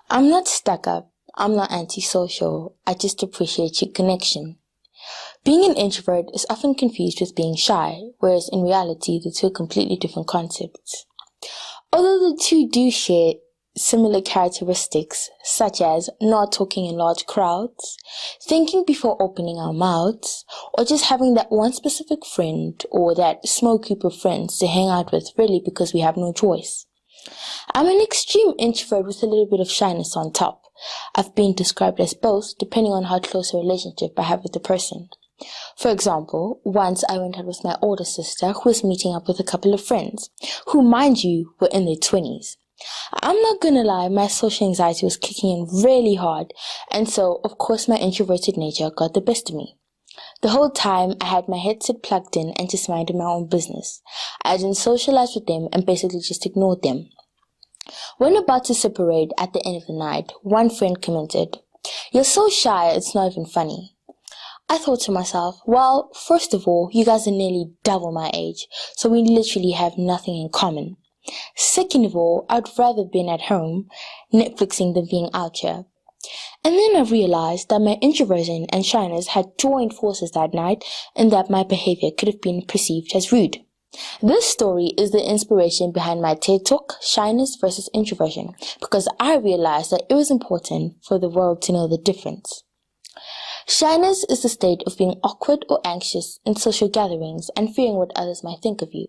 I'm not stuck up. I'm not antisocial. I just appreciate your connection. Being an introvert is often confused with being shy, whereas in reality, the two are completely different concepts. Although the two do share similar characteristics, such as not talking in large crowds, thinking before opening our mouths, or just having that one specific friend or that small group of friends to hang out with really because we have no choice. I'm an extreme introvert with a little bit of shyness on top. I've been described as both depending on how close a relationship I have with the person. For example, once I went out with my older sister who was meeting up with a couple of friends, who, mind you, were in their 20s. I'm not gonna lie, my social anxiety was kicking in really hard, and so, of course, my introverted nature got the best of me. The whole time, I had my headset plugged in and just minded my own business. I didn't socialize with them and basically just ignored them. When about to separate at the end of the night, one friend commented, "You're so shy, it's not even funny." I thought to myself, well, first of all, you guys are nearly double my age, so we literally have nothing in common. Second of all, I'd rather been at home, Netflixing than being out here. And then I realized that my introversion and shyness had joined forces that night and that my behavior could have been perceived as rude. This story is the inspiration behind my TED Talk, Shyness versus Introversion, because I realized that it was important for the world to know the difference. Shyness is the state of being awkward or anxious in social gatherings and fearing what others might think of you.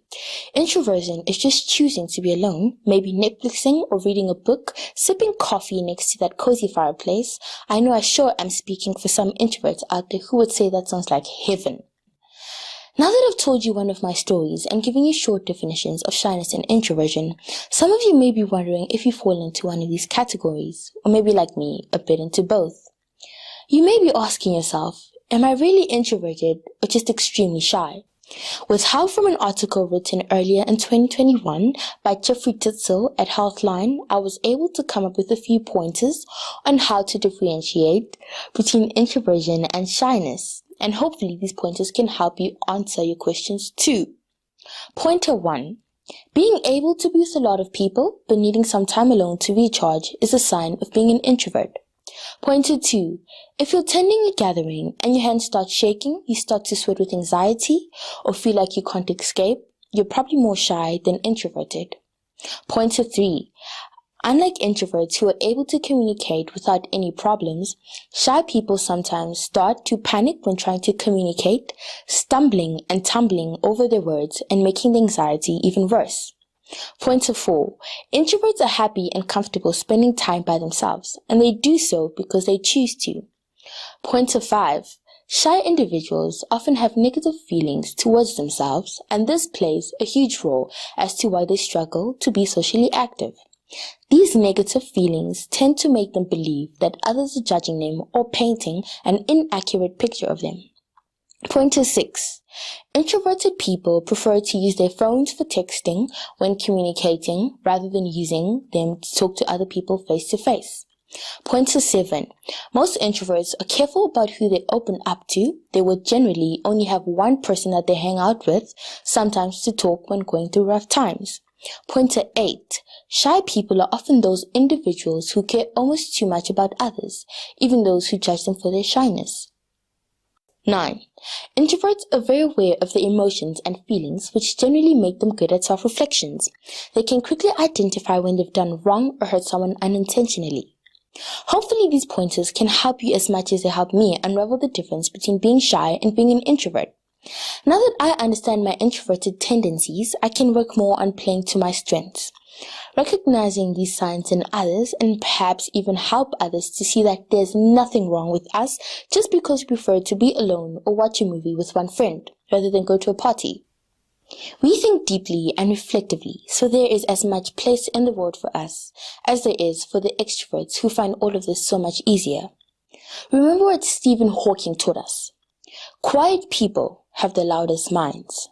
Introversion is just choosing to be alone, maybe Netflixing or reading a book, sipping coffee next to that cozy fireplace. I know I sure am speaking for some introverts out there who would say that sounds like heaven. Now that I've told you one of my stories and given you short definitions of shyness and introversion, some of you may be wondering if you fall into one of these categories, or maybe like me, a bit into both. You may be asking yourself, am I really introverted or just extremely shy? With help from an article written earlier in 2021 by Jeffrey Titzel at Healthline, I was able to come up with a few pointers on how to differentiate between introversion and shyness. And hopefully these pointers can help you answer your questions too. Pointer 1. Being able to be with a lot of people but needing some time alone to recharge is a sign of being an introvert. Pointer 2. If you're attending a gathering and your hands start shaking, you start to sweat with anxiety or feel like you can't escape, you're probably more shy than introverted. Pointer 3. Unlike introverts who are able to communicate without any problems, shy people sometimes start to panic when trying to communicate, stumbling and tumbling over their words and making the anxiety even worse. Pointer 4. Introverts are happy and comfortable spending time by themselves, and they do so because they choose to. Pointer 5. Shy individuals often have negative feelings towards themselves, and this plays a huge role as to why they struggle to be socially active. These negative feelings tend to make them believe that others are judging them or painting an inaccurate picture of them. Pointer 6. Introverted people prefer to use their phones for texting when communicating rather than using them to talk to other people face to face. Pointer 7. Most introverts are careful about who they open up to. They will generally only have one person that they hang out with, sometimes to talk when going through rough times. Pointer 8. Shy people are often those individuals who care almost too much about others, even those who judge them for their shyness. 9. Introverts are very aware of their emotions and feelings, which generally make them good at self-reflections. They can quickly identify when they've done wrong or hurt someone unintentionally. Hopefully these pointers can help you as much as they help me unravel the difference between being shy and being an introvert. Now that I understand my introverted tendencies, I can work more on playing to my strengths. Recognizing these signs in others and perhaps even help others to see that there's nothing wrong with us just because we prefer to be alone or watch a movie with one friend rather than go to a party. We think deeply and reflectively, so there is as much place in the world for us as there is for the extroverts who find all of this so much easier. Remember what Stephen Hawking taught us. Quiet people have the loudest minds.